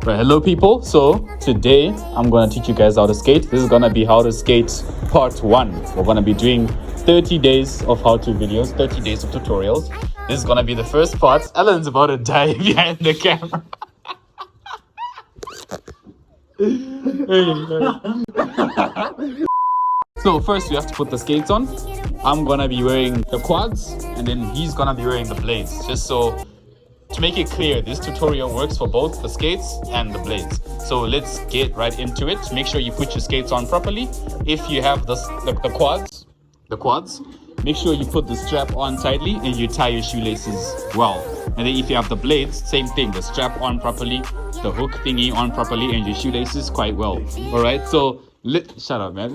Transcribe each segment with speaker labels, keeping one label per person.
Speaker 1: Right, hello people. So today I'm gonna teach you guys how to skate. This is gonna be how to skate part 1. We're gonna be doing 30 days of how-to videos, 30 days of tutorials. This is gonna be the first part. Alan's about to die behind the camera. So first we have to put the skates on. I'm gonna be wearing the quads and then he's gonna be wearing the blades. Just so to make it clear, this tutorial works for both the skates and the blades. So let's get right into it. Make sure you put your skates on properly. If you have the quads, make sure you put the strap on tightly and you tie your shoelaces well. And then if you have the blades, same thing, the strap on properly, the hook thingy on properly, and your shoelaces quite well. All right, so shut up, man.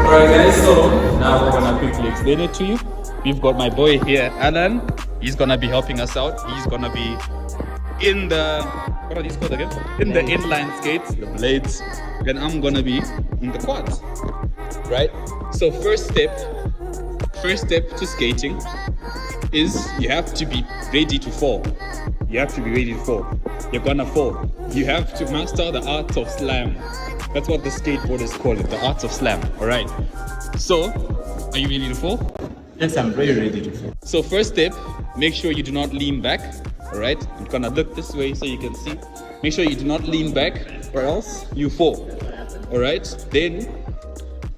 Speaker 1: Alright guys, so now we're gonna quickly explain it to you. We've got my boy here, Alan. He's gonna be helping us out. He's gonna be in the, what are these called again? In the inline skates, the blades. Then I'm gonna be in the quads, right? So first step to skating is you have to be ready to fall. You have to be ready to fall. You're gonna fall. You have to master the art of slam. That's what the skateboarders call it, the art of slam. All right. So, are you ready to fall?
Speaker 2: Yes, I'm very ready to fall.
Speaker 1: So first step, make sure you do not lean back. All right. I'm gonna look this way so you can see. Make sure you do not lean back, or else you fall. All right. Then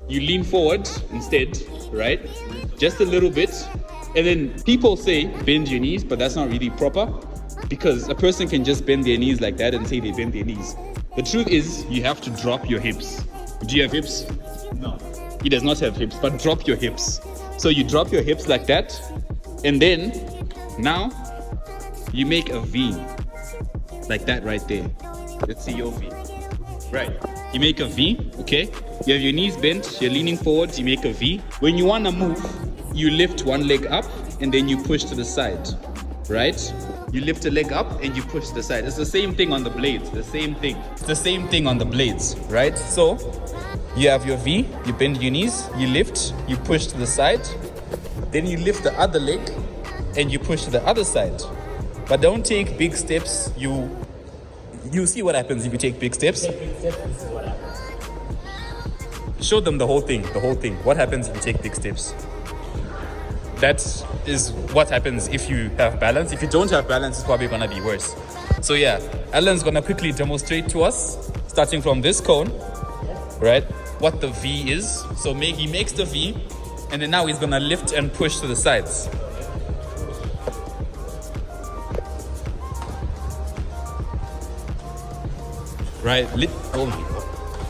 Speaker 1: you lean forward instead, right? Just a little bit. And then people say bend your knees, but that's not really proper because a person can just bend their knees like that and say they bend their knees. The truth is, you have to drop your hips. Do you have hips?
Speaker 2: No.
Speaker 1: He does not have hips, but drop your hips. So you drop your hips like that, and then now you make a V, like that right there. Let's see your V. Right. You make a V, okay? You have your knees bent, you're leaning forward, you make a V. When you want to move, you lift one leg up, and then you push to the side, right? You lift a leg up and you push to the side. It's the same thing on the blades, the same thing. It's the same thing on the blades, right? So you have your V, you bend your knees, you lift, you push to the side. Then you lift the other leg and you push to the other side. But don't take big steps. You see what happens if you take big steps. Show them the whole thing, What happens if you take big steps? That is what happens if you have balance. If you don't have balance, it's probably gonna be worse. So yeah, Alan's gonna quickly demonstrate to us, starting from this cone, right, what the V is. So he makes the V, and then now he's gonna lift and push to the sides. Right,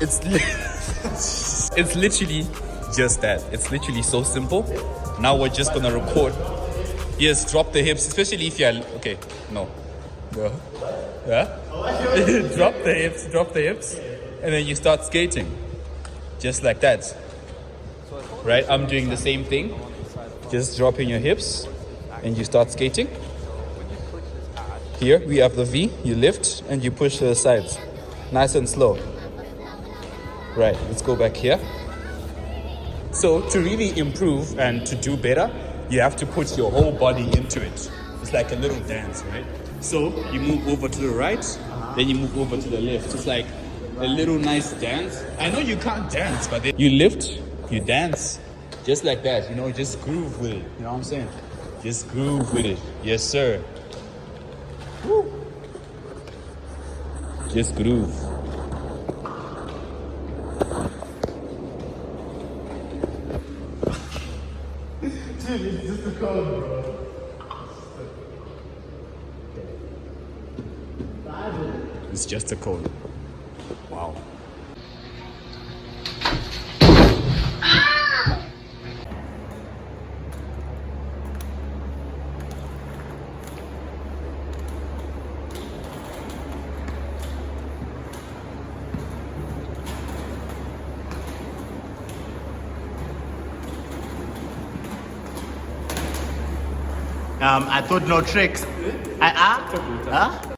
Speaker 1: it's literally just that. It's literally so simple. Now we're just gonna record. Yes, drop the hips, especially if you're okay. No. Yeah. drop the hips, and then you start skating, just like that. Right? I'm doing the same thing. Just dropping your hips, and you start skating. Here we have the V. You lift and you push to the sides, nice and slow. Right. Let's go back here. So to really improve and to do better, you have to put your whole body into it. It's like a little dance, right? So you move over to the right, then you move over to the left. It's like a little nice dance. I know you can't dance, but then you lift, you dance, just like that. Just groove with it. You know what I'm saying? Just groove with it. Yes, sir. Woo. Just groove.
Speaker 2: It's just a code, bro.
Speaker 1: It's just a code. Wow.
Speaker 2: I thought no tricks.